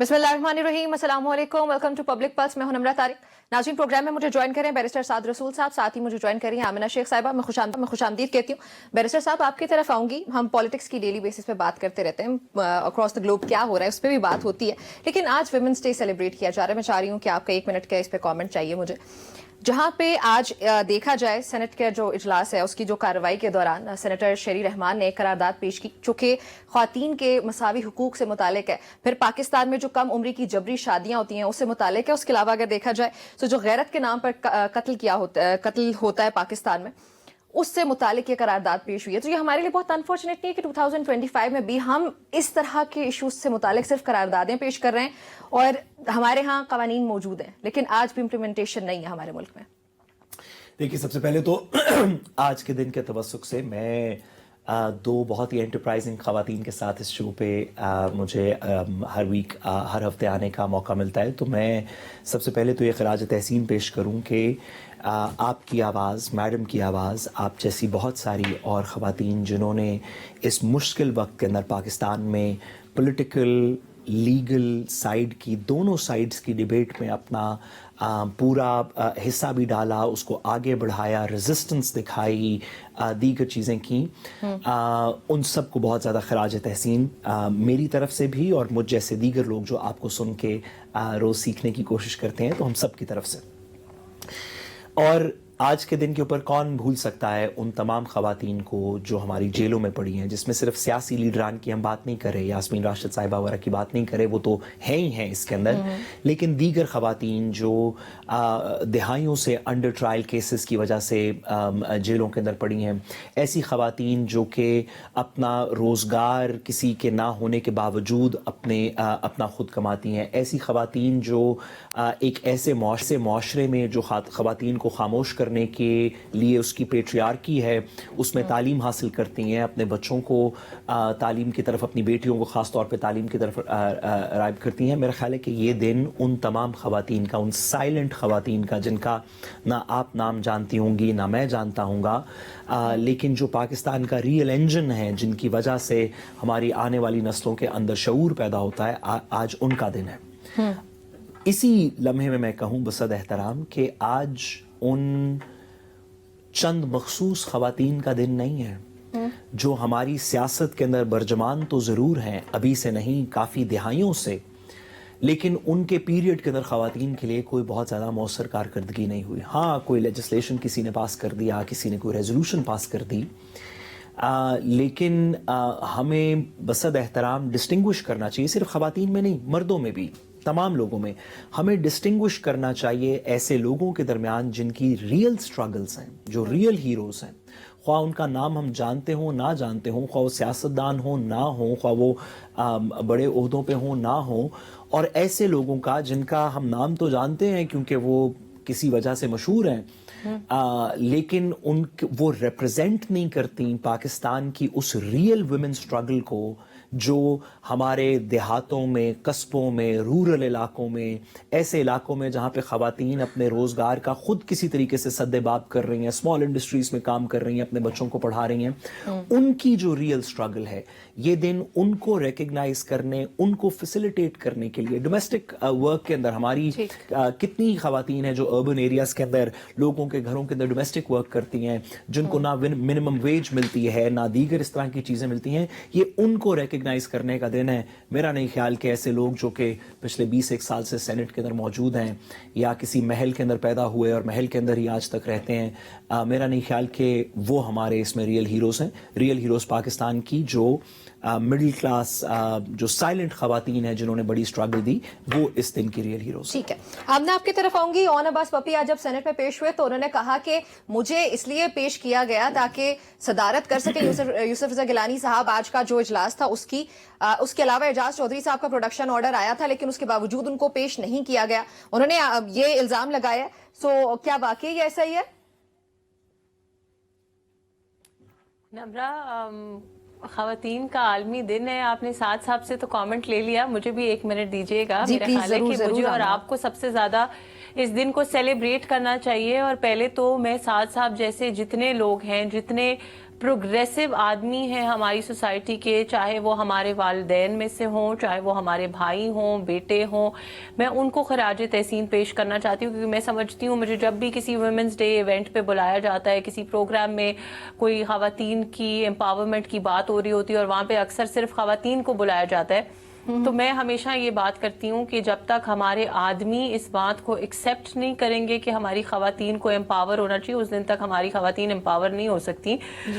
बिस्मिल्लाहिर्रहमानिर्रहीम, अस्सलाम वालेकुम, वेलकम टू पब्लिक पल्स। मैं हूं नम्रा तारिक। नाज़रीन, प्रोग्राम में मुझे ज्वाइन करें बैरिस्टर साद रसूल साहब, साथ ही मुझे ज्वाइन करें आमिना शेख साहिबा। मैं खुशामदीद कहती हूँ। बैरिस्टर साहब, आपकी तरफ आऊँगी। हम पॉलिटिक्स की डेली बेसिस पे बात करते रहते हैं, अक्रॉस द ग्लोब क्या हो रहा है उस पर भी बात होती है, लेकिन आज वुमेन्स डे सेलिब्रेट किया जा रहा है। मैं चाह रही हूँ कि आपका 1 मिनट का इस पर कॉमेंट चाहिए मुझे। जहाँ पे आज देखा जाए सेनेट का जो इजलास है उसकी जो कार्रवाई के दौरान सेनेटर शेरी रहमान ने एक करारदाद पेश की जो कि ख्वातीन के मसावी हुकूक से मुतालिक है, फिर पाकिस्तान में जो कम उम्री की जबरी शादियां होती हैं उससे मुतालिक है। उसके अलावा अगर देखा जाए तो जो गैरत के नाम पर कत्ल होता है पाकिस्तान में, उससे मुतालिक ये करारदाद पेश हुई है। तो ये हमारे लिए बहुत अनफॉर्चुनेट नहीं है कि 2025 में भी हम इस तरह के इश्यूज से मुतालिक सिर्फ करारदादें पेश कर रहे हैं और हमारे यहाँ कवानीन मौजूद हैं, लेकिन आज भी इम्प्लीमेंटेशन नहीं है हमारे मुल्क में। देखिए, सबसे पहले तो आज के दिन के तवस्सुक से मैं दो बहुत ही एंटरप्राइजिंग ख़वातीन के साथ इस शो पे मुझे हर हफ्ते आने का मौका मिलता है। तो मैं सबसे पहले तो ये ख़राज तहसीन पेश करूं कि आपकी आवाज़, मैडम की आवाज़, आप जैसी बहुत सारी और ख़वातीन जिन्होंने इस मुश्किल वक्त के अंदर पाकिस्तान में पॉलिटिकल लीगल साइड की, दोनों साइड्स की डिबेट में अपना पूरा हिस्सा भी डाला, उसको आगे बढ़ाया, रेजिस्टेंस दिखाई, दीगर चीज़ें की, उन सब को बहुत ज़्यादा खराज तहसीन मेरी तरफ से भी और मुझ जैसे दीगर लोग जो आपको सुन के रोज़ सीखने की कोशिश करते हैं, तो हम सब की तरफ से। और आज के दिन के ऊपर कौन भूल सकता है उन तमाम ख़वातीन को जो हमारी जेलों में पड़ी हैं, जिसमें सिर्फ सियासी लीडरान की हम बात नहीं कर रहे, यास्मीन राशिद साहिबा वगैरह की बात नहीं करे, वो तो हैं ही हैं इसके अंदर, लेकिन दीगर ख़वातीन जो दिहाइयों से अंडर ट्रायल केसेस की वजह से जेलों के अंदर पड़ी हैं, ऐसी ख़वातीन जो कि अपना रोज़गार किसी के ना होने के बावजूद अपना ख़ुद कमाती हैं, ऐसी ख़वातीन जो एक ऐसे मुआशरे में जो ख़वातीन को खामोश करने के लिए उसकी पेट्रियार्की है, उसमें तालीम हासिल करती हैं, अपने बच्चों को तालीम की तरफ, अपनी बेटियों को ख़ास तौर पे तालीम की तरफ राइब करती हैं। मेरा ख्याल है कि ये दिन उन तमाम ख़वातीन का, उन साइलेंट ख़वातीन का जिनका ना आप नाम जानती होंगी ना मैं जानता हूँगा, लेकिन जो पाकिस्तान का रियल इंजन है, जिनकी वजह से हमारी आने वाली नस्लों के अंदर शऊर पैदा होता है, आज उनका दिन है। इसी लम्हे में मैं कहूँ बसद एहतराम कि आज उन चंद मखसूस ख़वातीन का दिन नहीं है जो हमारी सियासत के अंदर बरजमान तो ज़रूर हैं, अभी से नहीं काफ़ी दिहाइयों से, लेकिन उनके पीरियड के अंदर ख़वातीन के लिए कोई बहुत ज़्यादा मौसर कारकर्दगी नहीं हुई। हाँ, कोई लेजिस्लेशन किसी ने पास कर दिया, किसी ने कोई रेजोल्यूशन पास कर दी, लेकिन हमें बसद एहतराम डिस्टिंग्विश करना चाहिए, सिर्फ ख़वातीन में नहीं, मर्दों में भी, तमाम लोगों में हमें डिस्टिंग्विश करना चाहिए ऐसे लोगों के दरमियान जिनकी रियल स्ट्रगल्स हैं, जो रियल हीरोज़ हैं, ख्वाह उनका नाम हम जानते हों ना जानते हों, ख्वाह वो सियासतदान हो ना हो, ख्वाह वो बड़े ओहदों पे हों ना हो, और ऐसे लोगों का जिनका हम नाम तो जानते हैं क्योंकि वो किसी वजह से मशहूर हैं, लेकिन वो रिप्रेजेंट नहीं करती पाकिस्तान की उस रियल वुमेन स्ट्रगल को जो हमारे देहातों में, कस्बों में, रूरल इलाकों में, ऐसे इलाकों में जहाँ पे ख़वातीन अपने रोज़गार का ख़ुद किसी तरीके से सद्देबाब कर रही हैं, स्मॉल इंडस्ट्रीज़ में काम कर रही हैं, अपने बच्चों को पढ़ा रही हैं, उनकी जो रियल स्ट्रगल है, ये दिन उनको रिकग्नाइज करने, उनको फैसिलिटेट करने के लिए डोमेस्टिक वर्क के अंदर हमारी कितनी ख़वातीन हैं जो अर्बन एरियाज़ के अंदर लोगों के घरों के अंदर डोमेस्टिक वर्क करती हैं, जिनको ना मिनिमम वेज मिलती है ना दीगर इस तरह की चीज़ें मिलती हैं, ये उनको रिकग्नाइज करने का दिन है। मेरा नहीं ख्याल कि ऐसे लोग जो कि पिछले 20 साल से सेनेट के अंदर मौजूद हैं या किसी महल के अंदर पैदा हुए और महल के अंदर ही आज तक रहते हैं, मेरा नहीं ख्याल कि वो हमारे इसमें रियल हीरोज़ हैं। रियल हीरोज़ पाकिस्तान की जो मिडिल क्लास, जो साइलेंट ख़वातीन हैं जिन्होंने बड़ी स्ट्रगल दी, वो इस दिन की रियल हीरोज़। ठीक है, अब मैं आपकी तरफ आऊंगी। ऑन अब्बास पपी आज जब सेनेट में पेश हुए तो उन्होंने कहा कि मुझे इसलिए पेश किया गया ताकि सदारत कर सके यूसुफ रज़ा गिलानी साहब आज का जो इजलास था उसके अलावा एजाज चौधरी साहब का प्रोडक्शन ऑर्डर आया था, लेकिन उसके बावजूद उनको पेश नहीं किया गया। उन्होंने ये इल्जाम लगाया। सो क्या वाकई ये ऐसा ही है? नम्रा, ख़वातीन का आलमी दिन है, आपने साथ साहब से तो कमेंट ले लिया, मुझे भी 1 मिनट दीजिएगा। मेरा ख्याल है कि मुझे और आपको सबसे ज़्यादा इस दिन को सेलिब्रेट करना चाहिए। और पहले तो मैं साथ साहब जैसे जितने लोग हैं, जितने प्रोग्रेसिव आदमी हैं हमारी सोसाइटी के, चाहे वो हमारे वालिदैन में से हों, चाहे वो हमारे भाई हों, बेटे हों, मैं उनको खराज तहसीन पेश करना चाहती हूँ, क्योंकि मैं समझती हूँ मुझे जब भी किसी वुमेंस डे इवेंट पे बुलाया जाता है, किसी प्रोग्राम में कोई खवातीन की एम्पावरमेंट की बात हो रही होती है और वहाँ पे अक्सर सिर्फ खवातीन को बुलाया जाता है, तो मैं हमेशा ये बात करती हूँ कि जब तक हमारे आदमी इस बात को एक्सेप्ट नहीं करेंगे कि हमारी खवातीन को एम्पावर होना चाहिए, उस दिन तक हमारी खवातीन एम्पावर नहीं हो सकती।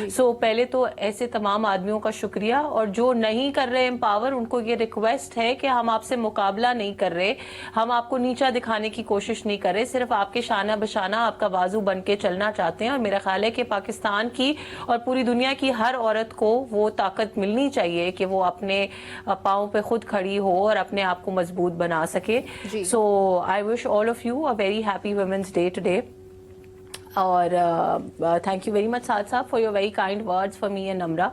सो पहले तो ऐसे तमाम आदमियों का शुक्रिया, और जो नहीं कर रहे एम्पावर उनको ये रिक्वेस्ट है कि हम आपसे मुकाबला नहीं कर रहे, हम आपको नीचा दिखाने की कोशिश नहीं कर रहे, सिर्फ आपके शाना बशाना आपका बाजू बन के चलना चाहते हैं। और मेरा ख्याल है कि पाकिस्तान की और पूरी दुनिया की हर औरत को वो ताकत मिलनी चाहिए कि वो अपने पाँव पे खुद खड़ी हो और अपने आप को मजबूत बना सके। So I wish all of you a very happy women's day today, और thank you very much Saad sahab for your very kind words for me and Namra.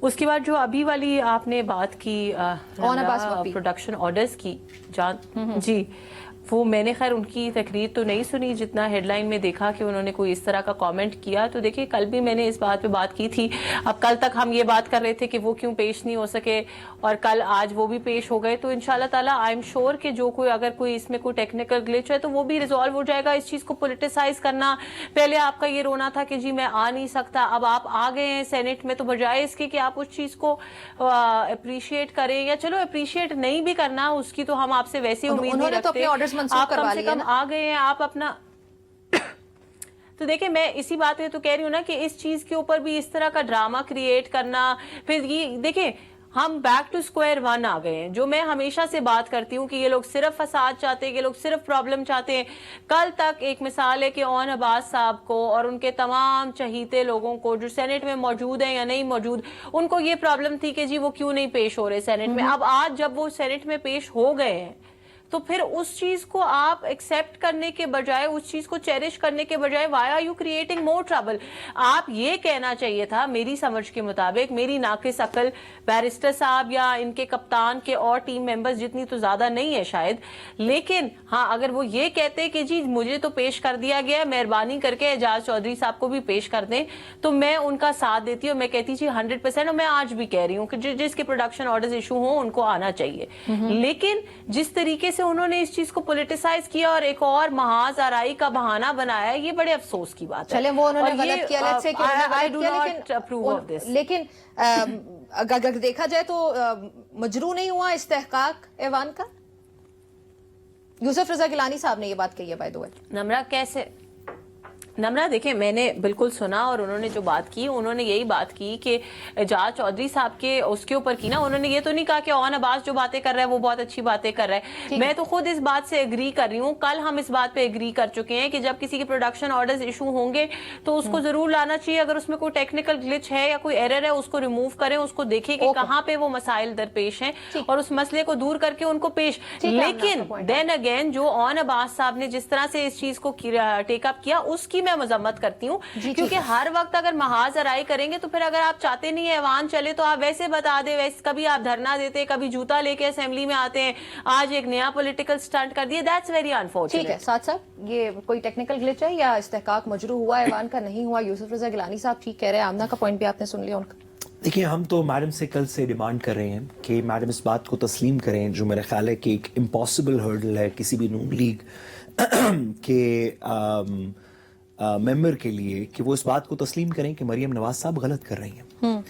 उसके बाद जो अभी वाली आपने बात की प्रोडक्शन ऑर्डर्स की जी, वो मैंने खैर उनकी तकरीर तो नहीं सुनी, जितना हेडलाइन में देखा कि उन्होंने कोई इस तरह का कमेंट किया। तो देखिए कल भी मैंने इस बात पे बात की थी, अब कल तक हम ये बात कर रहे थे कि वो क्यों पेश नहीं हो सके, और कल आज वो भी पेश हो गए। तो इंशाल्लाह ताला आई एम श्योर कि जो कोई अगर कोई इसमें कोई टेक्निकल ग्लिच है तो वो भी रिजॉल्व हो जाएगा। इस चीज को पोलिटिसाइज करना, पहले आपका ये रोना था कि जी मैं आ नहीं सकता, अब आप आ गए हैं सेनेट में, तो बजाय इसके कि आप उस चीज को अप्रिशिएट करें, या चलो अप्रिशिएट नहीं भी करना उसकी तो हम आपसे वैसे ही उम्मीद नहीं रखते, आप कम से कम आ गए हैं, आप अपना तो देखिए मैं इसी बात पे तो कह रही हूँ ना कि इस चीज के ऊपर भी इस तरह का ड्रामा क्रिएट करना, फिर ये देखिए हम बैक टू स्क्वायर वन आ गए हैं। जो मैं हमेशा से बात करती हूँ कि ये लोग सिर्फ फसाद चाहते हैं, ये लोग सिर्फ प्रॉब्लम चाहते हैं। कल तक एक मिसाल है कि ओन अब्बास साहब को और उनके तमाम चहीते लोगों को जो सेनेट में मौजूद हैं या नहीं मौजूद, उनको ये प्रॉब्लम थी कि जी वो क्यों नहीं पेश हो रहे सेनेट में। अब आज जब वो सेनेट में पेश हो गए हैं तो फिर उस चीज को आप एक्सेप्ट करने के बजाय, उस चीज को चेरिश करने के बजाय, why are you creating more trouble. आप ये कहना चाहिए था मेरी समझ के मुताबिक, मेरी नाकिस अकल, बैरिस्टर साहब या इनके कप्तान के और टीम मेंबर्स जितनी तो ज्यादा नहीं है शायद, लेकिन हाँ अगर वो ये कहते कि जी मुझे तो पेश कर दिया गया, मेहरबानी करके एजाज चौधरी साहब को भी पेश कर दें, तो मैं उनका साथ देती हूँ। मैं कहती थी 100%, और मैं आज भी कह रही हूँ कि जिसके प्रोडक्शन ऑर्डर्स इशू हो उनको आना चाहिए। लेकिन जिस तरीके से उन्होंने इस चीज को पॉलिटिसाइज किया और एक और महाज आराई का बहाना बनाया, ये बड़े अफसोस की बात है। चले वो उन्होंने गलत किया, लेट्स से कि उन्होंने गलत किया, लेकिन अगर देखा जाए तो मजरू नहीं हुआ इस्तेहकाक ऐवान का। यूसुफ रजा गिलानी साहब ने ये बात कही है बाय द वे। नम्रा कैसे, नम्रा देखिए मैंने बिल्कुल सुना, और उन्होंने जो बात की उन्होंने यही बात की कि एजाज चौधरी साहब के उसके ऊपर की ना, उन्होंने ये तो नहीं कहा कि ओन अब्बास जो बातें कर रहा है वो बहुत अच्छी बातें कर रहा है। मैं तो खुद इस बात से एग्री कर रही हूँ। कल हम इस बात पे एग्री कर चुके हैं कि जब किसी के प्रोडक्शन ऑर्डर्स इशू होंगे तो उसको जरूर लाना चाहिए। अगर उसमें कोई टेक्निकल ग्लिच है या कोई एरर है उसको रिमूव करें, उसको देखें कि कहाँ पे वो मसाइल दरपेश हैं और उस मसले को दूर करके उनको पेश। लेकिन देन अगेन जो ओन अब्बास साहब ने जिस तरह से इस चीज को टेकअप किया उसकी मैं मजम्मत करती हूँ, क्योंकि हर वक्त अगर महाज आराई करेंगे तो फिर अगर आप चाहते नहीं है ऐवान चले तो आप वैसे बता दे, वैसे कभी आप धरना देते, कभी जूता लेके असेंबली में आते हैं, आज एक नया पॉलिटिकल स्टंट कर दिया। That's very unfortunate. ठीक है साथ साहब, ये कोई टेक्निकल ग्लिच है या इस्तेहकाक मजरू हुआ ऐवान का नहीं हुआ? यूसुफ रजा गिलानी साहब ठीक कह रहे हैं, आमना का पॉइंट भी आपने सुन लिया उनका। देखिए हम तो मैडम से कल से डिमांड कर रहे हैं कि मैडम इस बात को तस्लीम करें, जो मेरा ख्याल है कि एक इम्पॉसिबल हर्डल है किसी भी नून लीग के मेंबर के लिए, कि वो इस बात को तस्लीम करें कि मरियम नवाज साहब गलत कर रही हैं।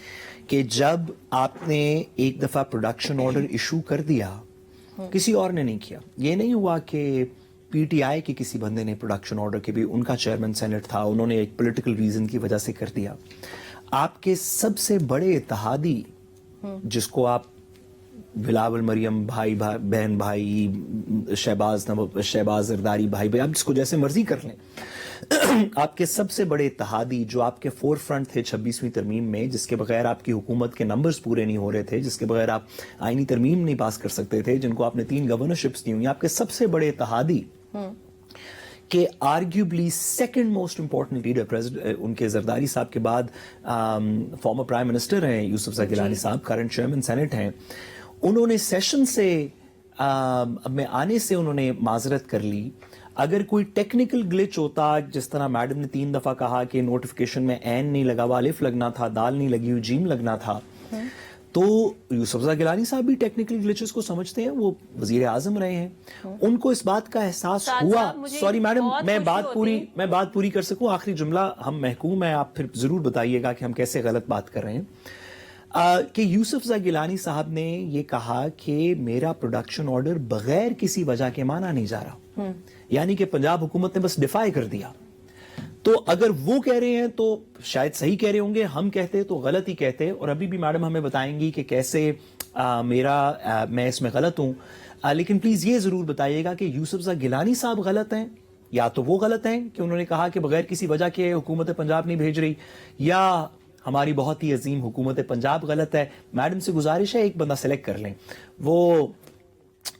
कि जब आपने एक दफा प्रोडक्शन ऑर्डर इशू कर दिया, किसी और ने नहीं किया, ये नहीं हुआ कि पीटीआई के किसी बंदे ने प्रोडक्शन ऑर्डर के भी, उनका चेयरमैन सेनेट था, उन्होंने एक पॉलिटिकल रीजन की वजह से कर दिया। आपके सबसे बड़े इत्तेहादी जिसको आप बिलावल मरियम भाई बहन भाई, शहबाज जरदारी भाई, आप जिसको जैसे मर्जी कर लें, आपके सबसे बड़े इत्तेहादी जो आपके फोर फ्रंट थे 26वीं तरमीम में, जिसके बगैर आपकी हुकूमत के नंबर्स पूरे नहीं हो रहे थे, जिसके बगैर आप आईनी तरमीम नहीं पास कर सकते थे, जिनको आपने 3 गवर्नरशिप्स दी हुई, आपके सबसे बड़े इत्तेहादी कि arguably second most important leader president उनके जरदारी साहब के बाद फॉर्मर प्राइम मिनिस्टर हैं यूसुफ रजा गिलानी साहब, करंट चेयरमैन सेनेट हैं, उन्होंने सेशन से में आने से उन्होंने माजरत कर ली। اگر کوئی ٹیکنیکل گلچ ہوتا جس طرح میڈم نے 3 دفعہ کہا کہ نوٹیفیکیشن میں این نہیں لگا ہوا، الف لگنا تھا، دال نہیں لگی ہوئی، جیم لگنا تھا، تو یوسفزا گیلانی صاحب بھی ٹیکنیکل گلچز کو سمجھتے ہیں، وہ وزیر اعظم رہے ہیں، ان کو اس بات کا احساس ہوا. سوری میڈم، میں بات پوری کر سکوں، آخری جملہ، ہم محکوم ہیں، آپ پھر ضرور بتائیے گا کہ ہم کیسے غلط بات کر رہے ہیں، کہ یوسفزا گیلانی صاحب نے یہ کہا کہ میرا پروڈکشن آرڈر بغیر کسی وجہ کے مانا نہیں جا رہا، یعنی کہ پنجاب حکومت نے بس ڈیفائی کر دیا. تو اگر وہ کہہ رہے ہیں تو شاید صحیح کہہ رہے ہوں گے، ہم کہتے تو غلط ہی کہتے، اور ابھی بھی میڈم ہمیں بتائیں گی کہ کیسے میں اس میں غلط ہوں. لیکن پلیز یہ ضرور بتائیے گا کہ یوسفزا گیلانی صاحب غلط ہیں، یا تو وہ غلط ہیں کہ انہوں نے کہا کہ بغیر کسی وجہ کے حکومت پنجاب نہیں بھیج رہی، یا ہماری بہت ہی عظیم حکومت پنجاب غلط ہے. میڈم سے گزارش ہے ایک بندہ سلیکٹ کر لیں. وہ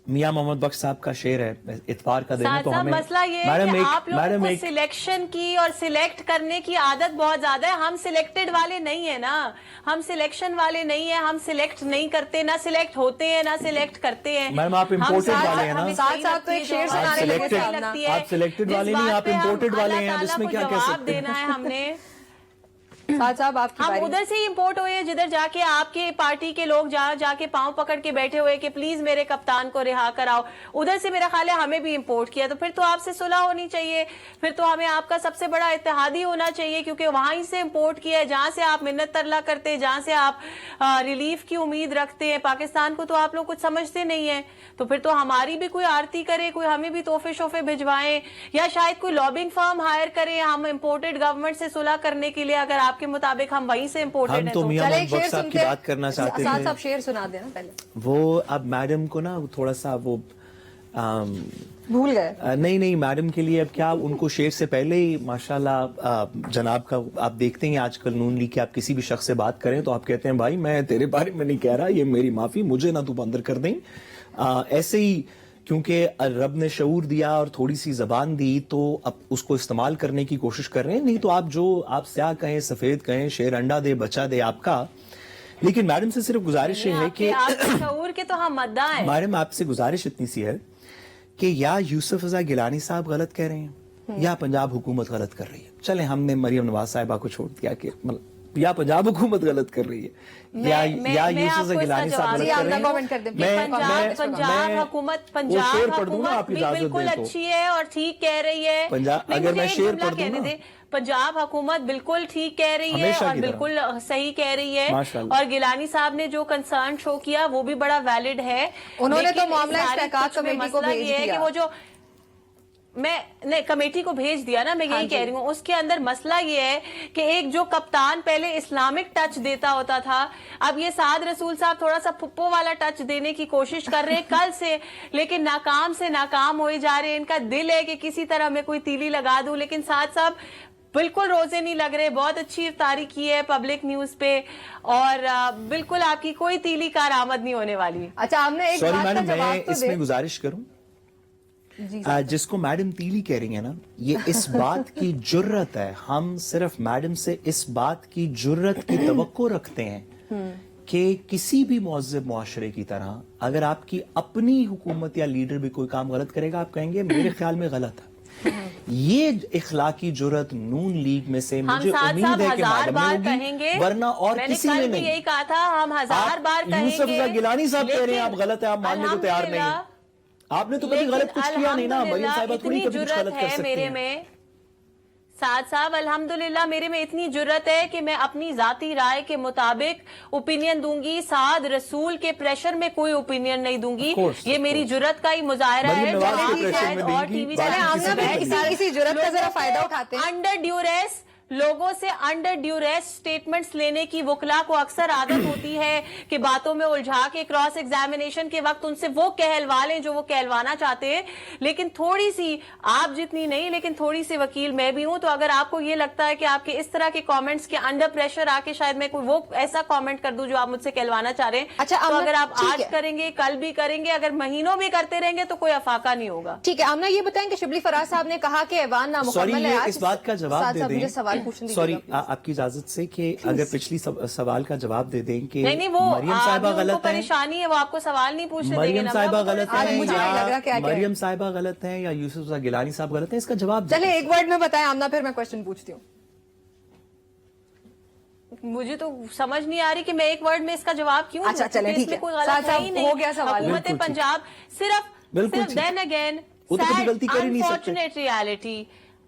میاں محمد بخش صاحب کا شعر ہے، اتوار کا دن ہے، تو ہمیں مسئلہ یہ ہے کہ آپ لوگوں کو سلیکشن کی اور سلیکٹ کرنے کی عادت بہت زیادہ ہے. ہم سلیکٹڈ والے نہیں ہیں نا، ہم سلیکشن والے نہیں ہیں، ہم سلیکٹ نہیں کرتے، نہ سلیکٹ ہوتے ہیں نہ سلیکٹ کرتے ہیں. میم آپ امپورٹڈ والے ہیں نا، ساتھ تو ایک شعر سنانے لگے، آپ سلیکٹڈ والے نہیں، آپ امپورٹڈ والے ہیں، اس میں کیا کہہ سکتے ہیں. دینا ہے ہم نے صاحب آپ کی ہم باری. ادھر سے ہی امپورٹ ہوئے، جدھر جا کے آپ کے پارٹی کے لوگ جا کے پاؤں پکڑ کے بیٹھے ہوئے کہ پلیز میرے کپتان کو رہا کراؤ، ادھر سے میرا خیال ہے ہمیں بھی امپورٹ کیا. تو پھر تو آپ سے صلح ہونی چاہیے، پھر تو ہمیں آپ کا سب سے بڑا اتحادی ہونا چاہیے، کیونکہ وہاں ہی سے امپورٹ کیا ہے جہاں سے آپ منت ترلا کرتے، جہاں سے آپ ریلیف کی امید رکھتے ہیں. پاکستان کو تو آپ لوگ کچھ سمجھتے نہیں ہیں، تو پھر تو ہماری بھی کوئی آرتی کرے، کوئی ہمیں بھی تحفے شوفے بھجوائیں، یا شاید کوئی لابنگ فرم ہائر کرے ہم امپورٹڈ گورنمنٹ سے صلح کرنے کے لیے. اگر آپ کے مطابق ہم وہیں سے امپورٹڈ ہیں تو میاں محمد بخش صاحب کی بات کرنا چاہتے ساتھ تھے. آپ شعر سنا دینا پہلے. وہ اب میڈم کو نا تھوڑا سا وہ بھول گئے. نہیں میڈم کے لیے اب کیا، ان کو شعر سے پہلے ہی ماشاءاللہ جناب کا آپ دیکھتے ہیں آج کل نون لیگ کے آپ کسی بھی شخص سے بات کریں تو آپ کہتے ہیں بھائی میں تیرے بارے میں نہیں کہہ رہا، یہ میری معافی، مجھے نہ تو اندر کر دیں. ایسے ہی کیونکہ رب نے شعور دیا اور تھوڑی سی زبان دی تو اب اس کو استعمال کرنے کی کوشش کر رہے ہیں. نہیں تو آپ سیاہ کہیں سفید کہیں، شیر انڈا دے بچہ دے آپ کا. لیکن میڈم سے صرف گزارش یہ ہے کہ شعور کے تو ہم مدعا ہیں. میڈم آپ سے گزارش اتنی سی ہے کہ یا یوسفزا گیلانی صاحب غلط کہہ رہے ہیں یا پنجاب حکومت غلط کر رہی ہے. چلیں ہم نے مریم نواز صاحبہ کو چھوڑ دیا کہ یا پنجاب حکومت غلط کر رہی ہے یا یوسفزا گیلانی صاحب غلط کر رہے ہیں. پنجاب حکومت بالکل اچھی ہے اور ٹھیک کہہ رہی ہے. اگر میں شعر پڑھ دوں نا، پنجاب حکومت بالکل ٹھیک کہہ رہی ہے اور بالکل صحیح کہہ رہی ہے، اور گیلانی صاحب نے جو کنسرن شو کیا وہ بھی بڑا ویلڈ ہے. انہوں نے تو معاملہ استحقاق کمیٹی کو بھیج دیا، کہ وہ جو میں کمیٹی کو بھیج دیا نا، میں یہی کہہ رہی ہوں. اس کے اندر مسئلہ یہ ہے کہ ایک جو کپتان پہلے اسلامک ٹچ دیتا ہوتا تھا، اب یہ سعد رسول صاحب تھوڑا سا پھپھو والا ٹچ دینے کی کوشش کر رہے ہیں کل سے، لیکن ناکام سے ناکام ہوئے جا رہے ہیں. ان کا دل ہے کہ کسی طرح میں کوئی تیلی لگا دوں، لیکن سعد صاحب بالکل روزے نہیں لگ رہے. بہت اچھی افطاری کی ہے پبلک نیوز پہ، اور بالکل آپ کی کوئی تیلی کارآمد نہیں ہونے والی. اچھا ہم نے ایک بات کا جواب میں تو اس میں گزارش کروں، جس کو میڈم تیلی کہہ رہی ہیں نا، یہ اس بات کی جرت ہے، ہم صرف میڈم سے اس بات کی جرت کی توقع رکھتے ہیں کہ کسی بھی مہذب معاشرے کی طرح اگر آپ کی اپنی حکومت یا لیڈر بھی کوئی کام غلط کرے گا آپ کہیں گے میرے خیال میں غلط ہے. یہ اخلاقی جرت نون لیگ میں سے مجھے امید ہے کہ میڈم نے ہوگی، ورنہ اور کسی نے نہیں. یہی کہا تھا ہم ہزار بار کہیں گے. یوسفزا گیلانی صاحب کہہ رہے ہیں آپ غلط ہیں، آپ ماننے کو تیار نہیں ہیں. آپ نے تو کبھی غلط کچھ کیا نہیں نا، مریم صاحبہ تھوڑی کبھی کچھ غلط کر سکتی ہیں. سعد صاحب الحمدللہ میرے میں اتنی جرت ہے کہ میں اپنی ذاتی رائے کے مطابق اوپینین دوں گی، سعد رسول کے پریشر میں کوئی اوپینین نہیں دوں گی. یہ میری جرت کا ہی مظاہرہ ہے. اسی جرت کا ذرا فائدہ اٹھاتے ہیں. انڈر ڈیوریس لوگوں سے انڈر ڈیوریس سٹیٹمنٹس لینے کی وکلا کو اکثر عادت ہوتی ہے کہ باتوں میں الجھا کے کراس ایگزامینیشن کے وقت ان سے وہ کہلوا لیں جو وہ کہلوانا چاہتے ہیں. لیکن تھوڑی سی آپ جتنی نہیں، لیکن تھوڑی سی وکیل میں بھی ہوں. تو اگر آپ کو یہ لگتا ہے کہ آپ کے اس طرح کے کامنٹس کے انڈر پریشر آ کے شاید میں کوئی وہ ایسا کامنٹ کر دوں جو آپ مجھ سے کہلوانا چاہ رہے ہیں، تو اگر آپ آج کریں گے، کل بھی کریں گے، اگر مہینوں بھی کرتے رہیں گے تو کوئی افاقہ نہیں ہوگا. ٹھیک ہے. آمنہ یہ بتائیں کہ شبلی فراز صاحب نے کہا کہ ایوان نامکمل ہے. اس بات کا جواب دے دیں सवाल पूछने सॉरी दीजिएगा आपकी इजाजत से कि अगर पिछली सवाल का जवाब दे दें कि नहीं वो मरियम साहिबा उनको गलत है, परेशानी है, वो आपको सवाल नहीं पूछने देंगे मरियम ना, साहिबा वो गलत परेशानी है मुझे नहीं लग रहा क्या या कहें। मरियम साहिबा गलत है या यूसुफ रजा गिलानी साहब गलत है, इसका जवाब दें। चले एक वर्ड में बताएं आमना, फिर मैं क्वेश्चन पूछती हूँ। मुझे तो समझ नहीं आ रही कि मैं एक वर्ड में इसका जवाब क्यों अच्छा, दूं, चलें, क्योंकि ठीक है। इसमें कोई साहब, गलत है ही नहीं। हो गया सवाल। हुकूमत बिल्कुल ठीक। पंजाब बिल्कुल सिर्फ ठीक। देन अगेन वो तो कभी गलती कर ही नहीं सकते। अनफॉर्चुनेट रियलिटी,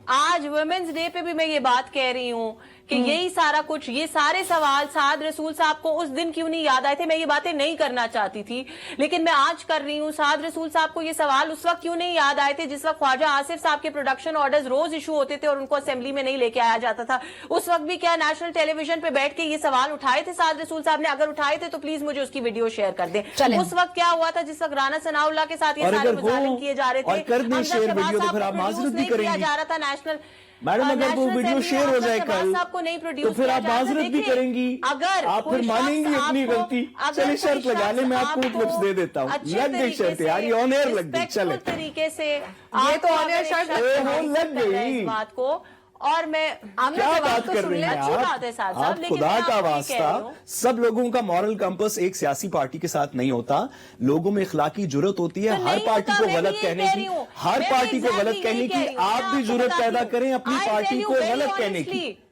आज वुमेन्स डे पे भी मैं ये बात कह रही हूँ कि यही सारा कुछ, ये सारे सवाल साद रसूल साहब को उस दिन क्यों नहीं याद आए थे। मैं ये बातें नहीं करना चाहती थी, लेकिन मैं आज कर रही हूँ। साद रसूल साहब को ये सवाल उस वक्त क्यों नहीं याद आए थे जिस वक्त ख्वाजा आसिफ साहब के प्रोडक्शन ऑर्डर्स रोज इशू होते थे और उनको असेंबली में नहीं लेके आया जाता था। उस वक्त भी क्या नेशनल टेलीविजन पे बैठ के ये सवाल उठाए थे साद रसूल साहब ने? अगर उठाए थे तो प्लीज मुझे उसकी वीडियो शेयर कर दें। चलें। उस वक्त क्या हुआ था जिस वक्त राना सनाउल्लाह के साथ ये और सारे अगर मुजाहिर हो किए जा रहे थे, और कर दें हमजा शेयर शहबाज वीडियो, तो साहब फिर को आप माजरत produce भी नहीं किया करेंगी। जा रहा था नेशनल मैडम अगर वो नेशनल वीडियो असेंबली शेयर में हो हमजा जाए शहबाज कल, साहब को नहीं तो प्रोड्यूस फिर किया आप जाता। माजरत भी देखिए, करेंगी। अगर आप कोई फिर मानेंगी शख्स अपनी आपको- गलती। अगर चलिए कोई शर्त लगा लें, मैं शख्स आपको क्लिप्स दे देता हूँ। अच्छे लग गई तरीके शर्त से, यार, ये ऑन एयर लग गई। चले respectful तरीके से ये तो on air शर्त लग गई। इस बात को, और मैं आमना क्या जवाब बात तो कर सुन रही लें। हैं अच्छी आप? बात है साहब, आप लेकिन खुदा मैं का आपको ये कह वास्ता, रही हूँ। सब लोगों का मॉरल कंपस एक सियासी पार्टी के साथ नहीं होता। लोगों में इखलाकी जुर्रत होती है तो हर नहीं पार्टी होता, को मैं गलत भी यही कहने कह की, रही हूँ। हर मैं पार्टी को exactly गलत यही कहने कह की। रही हूँ। आप मैं भी आपको जुर्रत बताती पैदा हूँ। करें अपनी I पार्टी tell you को very गलत कहने की। honestly,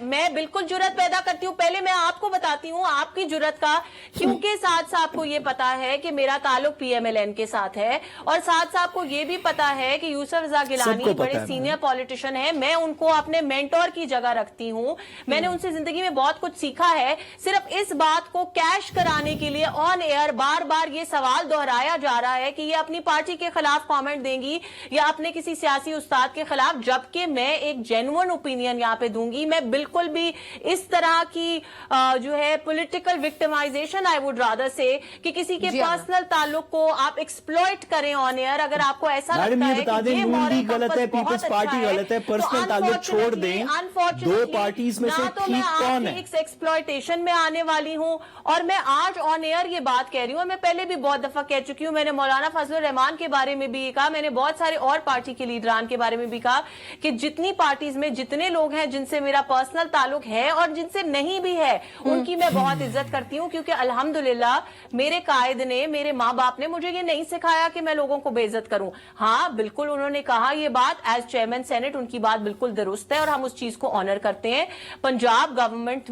मैं बिल्कुल जुर्रत पैदा करती हूँ। पहले मैं आपको बताती हूँ आपकी जुर्रत का, क्योंकि साद साहब को ये पता है कि मेरा ताल्लुक पीएमएलएन के साथ है, और साद साहब को ये भी पता है कि यूसुफ रजा गिलानी सबको पता बड़े है, सीनियर पॉलिटिशियन है। मैं उनको अपने मेंटोर की जगह रखती हूँ। मैंने उनसे जिंदगी में बहुत कुछ सीखा है। सिर्फ इस बात को कैश कराने के लिए ऑन एयर बार बार ये सवाल दोहराया जा रहा है कि ये अपनी पार्टी के खिलाफ कमेंट देंगी या अपने किसी सियासी उस्ताद के खिलाफ, जबकि मैं एक जेन्युइन ओपिनियन यहाँ पे दूंगी। मैं बिल्कुल भी इस तरह की जो है political victimisation, I would rather से, कि किसी के जी हाँ। पर्सनल ताल्लुक को आप एक्सप्लॉइट करें ऑन एयर। अगर आपको ऐसा मैडम लगता ये है बता कि दें, ये नून moral लीग गलत compass है, बहुत पीपल्स अच्छा पार्टी गलत है, पर्सनल तो ताल्लुक छोड़ दें। unfortunately, दो पार्टीज में से ना तो मैं ठीक कौन आपकी है? एक्सप्लॉइटेशन में आने वाली हूं, और मैं आज ऑन एयर ये बात कह रही हूं। मैं पहले भी बहुत दफा कह चुकी हूं। मैंने मौलाना फजलुर रहमान के बारे में भी कहा, मैंने बहुत सारे और पार्टी के लीडरान के बारे में भी कहा कि जितनी पार्टीज में जितने लोग हैं जिनसे मेरा पर्सनल ताल्लुक है और जिनसे नहीं भी है, उनकी मैं बहुत इज्जत करती हूं, क्योंकि अल्हम्दुलिल्लाह मेरे कायद ने, मेरे माँ बाप ने मुझे ये नहीं सिखाया कि मैं लोगों को बेइज्जत करूं। हाँ बिल्कुल, उन्होंने कहा ये बात एज चेयरमैन सेनेट, उनकी बात बिल्कुल दुरुस्त है और हम उस चीज को ऑनर करते हैं। पंजाब गवर्नमेंट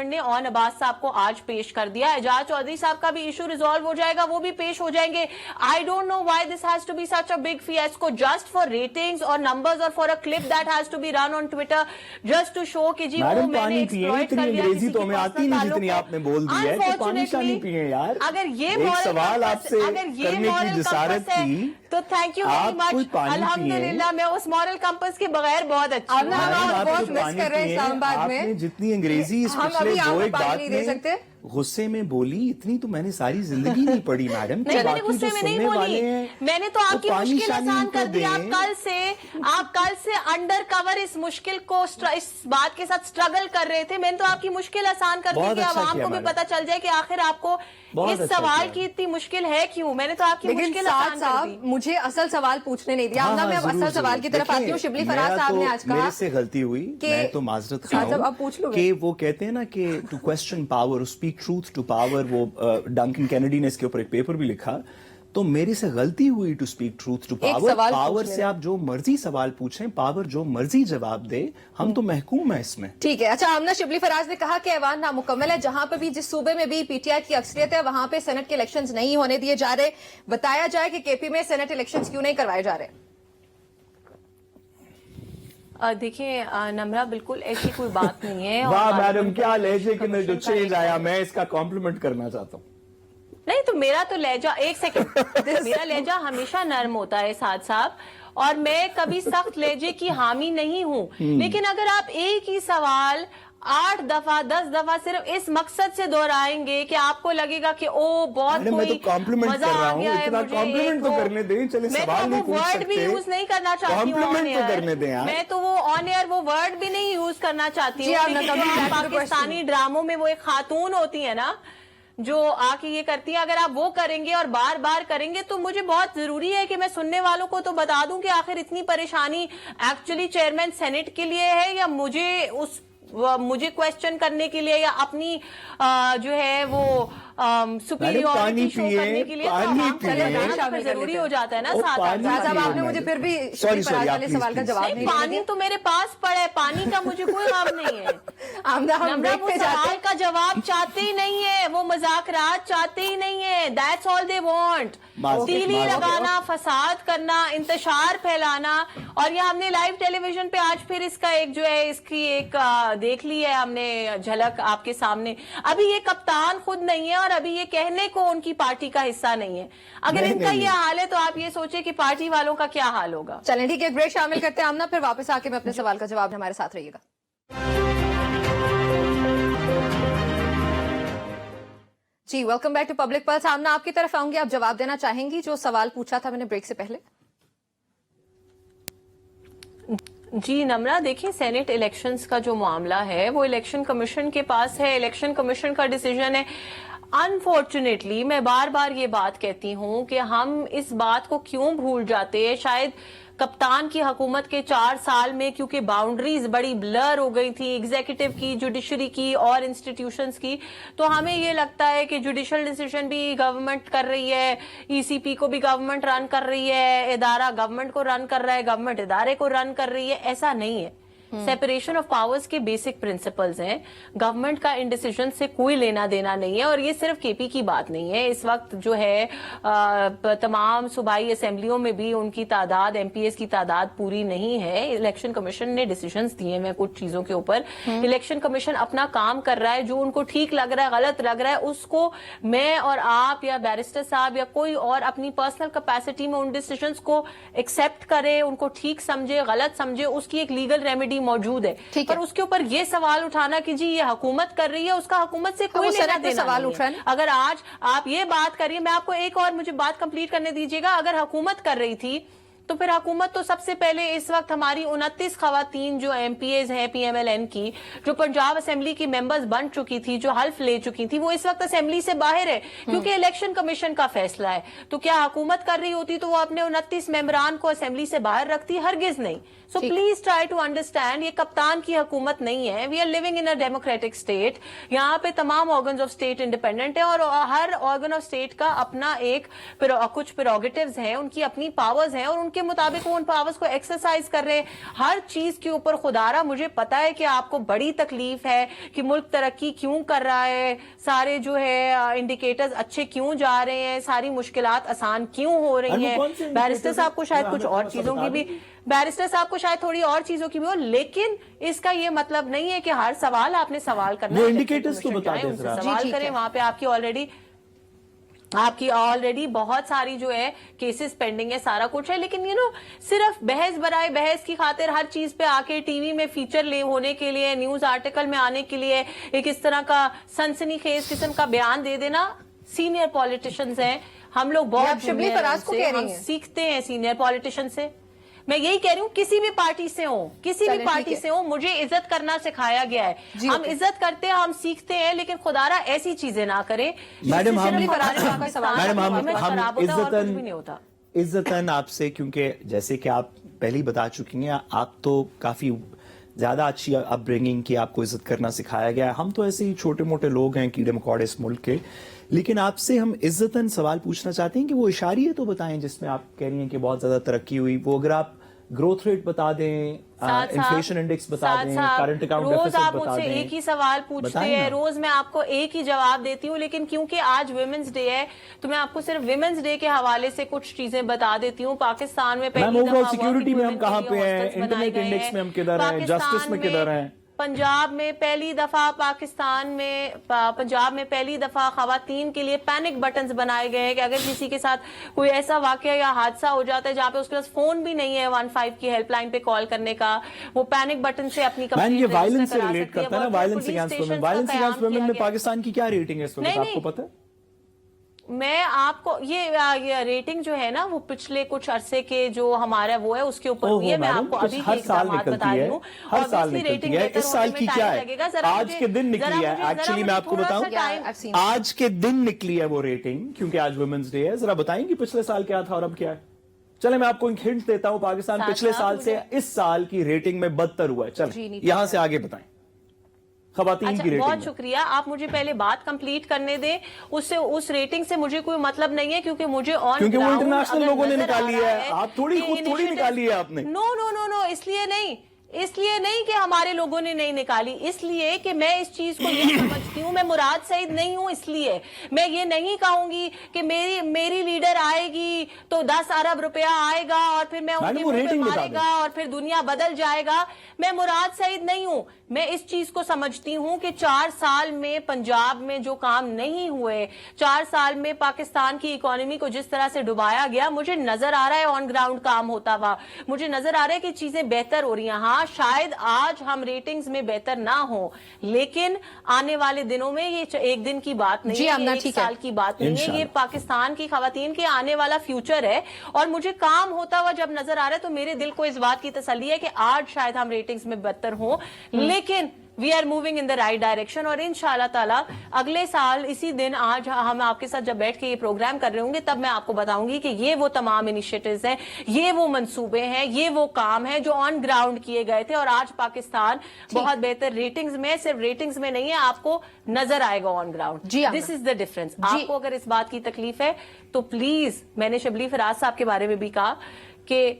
ने ऑन अब्बास साहब को आज पेश कर दिया। एजाज चौधरी साहब का भी इशू रिजॉल्व हो जाएगा, वो भी पेश हो जाएंगे। I don't know why this has to be such a big fiasco just for ratings और नंबर्स और for a clip that has to be run on Twitter just to show कि जी वो मैडम मैंने पानी पिए, exploit इतनी कर लिया अंग्रेजी किसी तो की हमें आती personal नहीं ताल्लुक जितनी है। आपने बोल दी है, तो पानी शानी Unfortunately, पिए यार। अगर ये एक moral सवाल compass- आपसे अगर ये करने की moral जिसारत compass है, थी, तो थैंक यू आप वेरी मच। कोई पानी पिए। अल्हम्दुलिल्लाह मैं उस मॉरल कंपस के बगैर बहुत अच्छी हूँ। आमना, हम मैडम, और आप बहुत तो मिस पानी कर रहे हैं पिए। इस्लामाबाद में। आपने जितनी अंग्रेजी इस हम पिछले अभी आपको दो एक पानी बात नहीं दे सकते। में गुस्से में बोली, इतनी तो मैंने सारी जिंदगी नहीं पढ़ी मैडम। नहीं, मैंने बाकी गुस्से जो में नहीं सुनने वाले बोली। हैं, मैंने तो आपकी पानी मुश्किल शानी आसान उनको कर दी। आप दें। कल से अंडर कवर इस मुश्किल को इस बात के साथ स्ट्रगल कर रहे थे। मैंने तो आपकी मुश्किल आसान कर दी बहुत कि अच्छा आवाम किया को भी मैडम। पता चल जाए कि आखिर आपको बहुत इस अच्छा सवाल किया। की इतनी मुश्किल है क्यों। मैंने तो आपकी लेकिन मुश्किल साथ आसान कर दी। साहब मुझे असल सवाल पूछने नहीं दिया। आमना, मैं अब जरूर, असल सवाल जरूर। की तरफ आती हूँ। देखिए, शिबली फराज मेरा साहब ने तो- आज कहा मेरे से गलती हुई, कि- मैं तो माजरत अच्छा, खाऊं अब पूछ लोगे। कि वो कहते हैं ना कि to question power, speak truth to power, वो डंकन कैनेडी ने इसके ऊपर एक पेपर भी लिखा। तो मेरे से गलती हुई to speak truth to power. सवाल पावर पूछ से लेना। आप जो मर्जी सवाल पूछें, पावर जो मर्जी जवाब दे, हम तो महकूम है इसमें। ठीक है। अच्छा, आमना, शिबली फराज ने कहा कि ऐवान नामुकम्मल है। जहां पर भी, जिस सूबे में भी पीटीआई की अक्सरियत है, वहां पे सेनेट के इलेक्शंस नहीं होने दिए जा रहे। बताया जाए कि केपी में सेनेट इलेक्शंस क्यों नहीं करवाए जा रहे? देखिए नम्रा, बिल्कुल ऐसी कोई बात नहीं है। और वाह पार्लियामेंट मैडम, क्या लहजे के अंदर जो कमीशन का चेंज एक- आया, मैं इसका कॉम्प्लीमेंट करना चाहता हूँ। नहीं तो मेरा तो लहजा, एक सेकंड, मेरा लहजा हमेशा नर्म होता है साथ साहब, और मैं कभी सख्त लहजे की हामी नहीं हूं। लेकिन अगर आप एक ही सवाल 8 दफा 10 दफा सिर्फ इस मकसद से दोहराएंगे कि आपको लगेगा कि ओ बहुत मैडम, कोई मैं तो कॉम्प्लीमेंट मजा कर रहा आ हूँ, गया है इतना मुझे, कॉम्प्लीमेंट तो एक वो- करने दें। चले मैं सवाल तो नहीं वो पूछ वर्ड भी सकते, यूज नहीं करना चाहती हूँ कॉम्प्लीमेंट on तो air। करने दें यार। मैं तो वो ऑन एयर वो वर्ड भी नहीं यूज करना चाहती जी, हूँ, आप लेकिन नकली जो back to the पाकिस्तानी ड्रामों में वो एक खातून होती है ना, जो आके ये करती हैं, अगर आप वो करेंगे और बार बार करेंगे तो मुझे बहुत जरूरी है कि मैं सुनने वालों को तो बता दूं कि आखिर इतनी परेशानी एक्चुअली चेयरमैन सेनेट के लिए है या मुझे क्वेश्चन करने के लिए या अपनी जो है वो सुपीरियरिटी शो करने के लिए तो जरूरी हो जाता है ना। साहब आपने मुझे फिर भी वाले सवाल का जवाब नहीं पानी तो मेरे पास पड़ा है, पानी का मुझे कोई काम नहीं है। नम्रा वो सवाल का जवाब चाहते ही नहीं है, वो मजाकरात चाहते ही नहीं है। That's all they want. तीली लगाना, फसाद करना, इंतशार फैलाना। और ये हमने लाइव टेलीविजन पे आज फिर इसका एक जो है इसकी एक देख ली है हमने झलक आपके सामने। अभी ये कप्तान खुद नहीं है और अभी ये कहने को उनकी पार्टी का हिस्सा नहीं है। अगर इनका ये हाल है तो आप ये सोचे कि पार्टी वालों का क्या हाल होगा। चलें ठीक है, एक ब्रेक शामिल करते हैं आमना, फिर वापस आके मैं अपने सवाल का जवाब हमारे साथ रहिएगा। जी welcome back to public pulse. Aamna आपकी तरफ आऊंगी, आप जवाब देना चाहेंगी जो सवाल पूछा था मैंने ब्रेक से पहले? जी नम्रा, देखिए सेनेट इलेक्शंस का जो मामला है वो इलेक्शन कमीशन के पास है, इलेक्शन कमीशन का डिसीजन है। अनफॉर्चुनेटली मैं बार बार ये बात कहती हूं कि हम इस बात को क्यों भूल जाते हैं। शायद कप्तान की हुकूमत के 4 साल में क्योंकि बाउंड्रीज बड़ी ब्लर हो गई थी एग्जीक्यूटिव की, जुडिशरी की और इंस्टीट्यूशंस की, तो हमें ये लगता है कि जुडिशल डिसीजन भी गवर्नमेंट कर रही है, ईसीपी को भी गवर्नमेंट रन कर रही है, इदारा गवर्नमेंट को रन कर रहा है, गवर्नमेंट इदारे को रन कर रही है। ऐसा नहीं है। सेपरेशन ऑफ पावर्स के बेसिक प्रिंसिपल्स हैं। गवर्नमेंट का इन डिसीजन से कोई लेना देना नहीं है। और ये सिर्फ केपी की बात नहीं है। इस वक्त जो है तमाम सूबाई असेंबलियों में भी उनकी तादाद, एमपीएस की तादाद पूरी नहीं है। इलेक्शन कमीशन ने डिसीजंस दिए हैं कुछ चीजों के ऊपर। इलेक्शन कमीशन अपना काम कर रहा है, जो उनको ठीक लग रहा है, गलत लग रहा है, उसको मैं और आप या बैरिस्टर साहब या कोई और अपनी पर्सनल कैपेसिटी में उन डिसीजंस को एक्सेप्ट करे, उनको ठीक समझे, गलत समझे, उसकी एक लीगल रेमेडी मौजूद है। पर उसके ऊपर ये सवाल उठाना कि जी ये हुकूमत कर रही है, उसका हुकूमत से कोई लेना देना सवाल उठ रहा है। अगर आज आप ये बात करिए, मैं आपको एक और मुझे बात कंप्लीट करने दीजिएगा। अगर हुकूमत कर रही थी तो फिर हुकूमत तो सबसे पहले इस वक्त हमारी 29 खवातीन जो एमपीएज हैं पीएमएलएन की, जो पंजाब असेंबली की मेंबर्स बन चुकी थी, जो हल्फ ले चुकी थी, वो इस वक्त असेंबली से बाहर है क्योंकि इलेक्शन कमीशन का फैसला है। तो क्या हुकूमत कर रही होती तो वो अपने 29 मेंबरान को असेंबली से बाहर रखती? हरगिज नहीं। So please try to understand, ये कप्तान की हुकूमत नहीं है। We are living in a democratic state. यहाँ पे तमाम ऑर्गन्स ऑफ स्टेट इंडिपेंडेंट है और हर ऑर्गन ऑफ स्टेट का अपना एक कुछ प्रेरोगेटिव्स हैं, उनकी अपनी पावर्स हैं और उनके मुताबिक वो उन पावर्स को एक्सरसाइज कर रहे हैं। हर चीज के ऊपर खुदारा मुझे पता है कि आपको बड़ी तकलीफ है कि मुल्क तरक्की क्यों कर रहा है, सारे जो है इंडिकेटर्स अच्छे क्यों जा रहे हैं, सारी मुश्किलात आसान क्यों हो रही हैं। बैरिस्टर साहब को शायद कुछ और चीजों की भी, बैरिस्टर साहब को शायद थोड़ी और चीजों की भी हो, लेकिन इसका ये मतलब नहीं है कि हर सवाल आपने सवाल करना है। इंडिकेटर्स तो बता दें, सवाल करें, वहां पे आपकी ऑलरेडी बहुत सारी जो है केसेस पेंडिंग है, सारा कुछ है। लेकिन सिर्फ बहस बराए बहस की खातिर हर चीज पे आके टीवी में फीचर होने के लिए, न्यूज आर्टिकल में आने के लिए एक इस तरह का सनसनीखेज किस्म का बयान दे देना। सीनियर पॉलिटिशियंस हैं हम लोग, बहुत शबली फराज को कह रही हैं, सीखते हैं सीनियर पॉलिटिशियन से। मैं यही कह रही हूँ, किसी भी पार्टी से हो, किसी भी पार्टी से हो, मुझे इज्जत करना सिखाया गया है। हम इज्जत करते हैं, हम सीखते हैं, लेकिन खुदारा ऐसी चीजें ना करें। मैडम हम इज्जतन आपसे, क्योंकि जैसे कि आप पहले ही बता चुकी हैं, आप तो काफी ज्यादा अच्छी अपब्रिंगिंग की, आपको इज्जत करना सिखाया गया है। हम तो ऐसे ही छोटे मोटे लोग हैं, कीड़े मकोड़े इस मुल्क के। लेकिन आपसे हम इज्जतन सवाल पूछना चाहते हैं कि वो इशारिये तो बताएं जिसमें आप कह रही हैं कि बहुत ज्यादा तरक्की हुई। वो अगर आप ग्रोथ रेट बता दें, इन्फ्लेशन इंडेक्स बता दें, करंट अकाउंट डेफिसिट बता दें। रोज आप मुझसे एक ही सवाल पूछते हैं, रोज मैं आपको एक ही जवाब देती हूँ, लेकिन क्योंकि आज विमेंस डे है तो मैं आपको सिर्फ विमेंस डे के हवाले से कुछ चीजें बता देती हूँ। पाकिस्तान में पहली दफा सिक्योरिटी में हम कहाँ पे हैं, इंटरनेट इंडेक्स में हम किधर हैं, जस्टिस में किधर हैं। पंजाब में पहली दफा पंजाब में पहली दफा खवातीन के लिए पैनिक बटन्स बनाए गए हैं कि अगर किसी के साथ कोई ऐसा वाकया या हादसा हो जाता है जहां पे उसके पास फोन भी नहीं है 15 की हेल्पलाइन पे कॉल करने का, वो पैनिक बटन से अपनी कंप्लेंट वायलेंस से रिलेट करता है ना, violence against women. Violence against women में पाकिस्तान की क्या रेटिंग है इस वक्त, आपको पता है? میں آپ کو یہ ریٹنگ جو ہے نا وہ پچھلے کچھ عرصے کے جو ہمارا وہ ہے اس کے اوپر ہوئی ہے. میں آپ کو ابھی کے اقدامات بتا رہی ہوں. ہر سال نکلتی ہے. اس سال کی کیا ہے؟ آج کے دن نکلی ہے. ایکچولی میں آپ کو بتاؤں, آج کے دن نکلی ہے وہ ریٹنگ, کیونکہ آج ویمنز ڈے ہے. ذرا بتائیں گے پچھلے سال کیا تھا اور اب کیا ہے؟ چلے میں آپ کو ایک ہنٹ دیتا ہوں. پاکستان پچھلے سال سے اس سال کی ریٹنگ میں بدتر ہوا ہے. چلیں یہاں سے آگے بتائیں خواتین کی ریٹنگ. بہت شکریہ. آپ مجھے پہلے بات کمپلیٹ کرنے دیں. اس ریٹنگ سے مجھے کوئی مطلب نہیں ہے, کیونکہ مجھے کیونکہ وہ انٹرنیشنل لوگوں نے نکالی ہے. آپ خود تھوڑی نکالی ہے آپ نے. نو اس لیے نہیں کہ ہمارے لوگوں نے نہیں نکالی, اس لیے کہ میں اس چیز کو یہ سمجھتی ہوں, میں مراد سعید نہیں ہوں. اس لیے میں یہ نہیں کہوں گی کہ میری لیڈر آئے گی تو 10 ارب روپیہ آئے گا اور پھر میں ان کی مارے گا اور پھر دنیا بدل جائے گا. میں مراد سعید نہیں ہوں. میں اس چیز کو سمجھتی ہوں کہ 4 سال میں پنجاب میں جو کام نہیں ہوئے, 4 سال میں پاکستان کی اکانومی کو جس طرح سے ڈبایا گیا, مجھے نظر آ رہا ہے آن گراؤنڈ کام ہوتا ہوا. مجھے نظر آ رہا ہے کہ چیزیں بہتر ہو رہی ہیں. ہاں شاید آج ہم ریٹنگز میں بہتر نہ ہوں, لیکن آنے والے دنوں میں یہ ایک دن کی بات نہیں ہے, ایک سال کی بات نہیں ہے. یہ پاکستان کی خواتین کے آنے والا فیوچر ہے, اور مجھے کام ہوتا ہوا جب نظر آ رہا ہے تو میرے دل کو اس بات کی تسلی ہے کہ آج شاید ہم ریٹنگز میں بہتر ہوں, لیکن we are moving in the right direction. اور انشاءاللہ تعالیٰ اگلے سال اسی دن آج ہم آپ کے ساتھ جب بیٹھ کے یہ پروگرام کر رہے ہوں گے, تب میں آپ کو بتاؤں گی کہ یہ وہ تمام انیشیٹیوز ہیں, یہ وہ منصوبے ہیں, یہ وہ کام ہیں جو آن گراؤنڈ کیے گئے تھے. اور آج پاکستان بہت بہتر ریٹنگز میں, صرف ریٹنگز میں نہیں ہے, آپ کو نظر آئے گا on ground. This is the difference. آپ کو اگر اس بات کی تکلیف ہے تو پلیز, میں نے شبلی فراز صاحب کے بارے میں بھی کہا کہ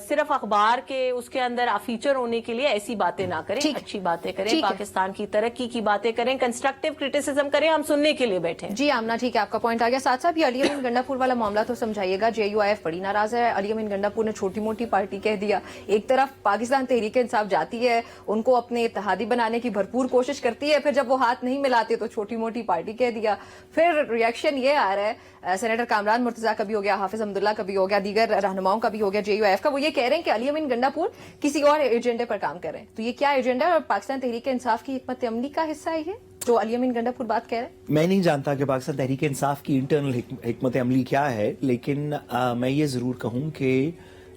صرف اخبار کے اس کے اندر فیچر ہونے کے لیے ایسی باتیں نہ کریں, اچھی باتیں کریں, پاکستان کی ترقی کی باتیں کریں, کنسٹرکٹیو کرٹیسزم کریں, ہم سننے کے لیے بیٹھے ہیں. جی آمنہ ٹھیک ہے, آپ کا پوائنٹ آ گیا. ساتھ ساتھ یہ علی امین گنڈا پور والا معاملہ تو سمجھائیے گا. JUIF بڑی ناراض ہے. علی امین گنڈا پور نے چھوٹی موٹی پارٹی کہہ دیا. ایک طرف پاکستان تحریک انصاف جاتی ہے, ان کو اپنے اتحادی بنانے کی بھرپور کوشش کرتی ہے, پھر جب وہ ہاتھ نہیں ملاتے تو چھوٹی موٹی پارٹی کہہ دیا. پھر ریئیکشن یہ آ رہا ہے, سینیٹر کامران مرتضیٰ کا بھی ہو گیا, حافظ حمداللہ کا بھی ہو گیا, دیگر رہنماؤں کا بھی ہو گیا JUIF کا. وہ یہ کہہ رہے ہیں کہ علی امین گنڈا پور کسی اور ایجنڈے پر کام کر رہے ہیں. تو یہ کیا ایجنڈا ہے, اور پاکستان تحریک انصاف کی حکمت عملی کا حصہ ہے یہ جو علی امین گنڈا پور بات کہہ رہے ہیں؟ میں نہیں جانتا کہ پاکستان تحریک انصاف کی انٹرنل حکمت عملی کیا ہے, لیکن میں یہ ضرور کہوں کہ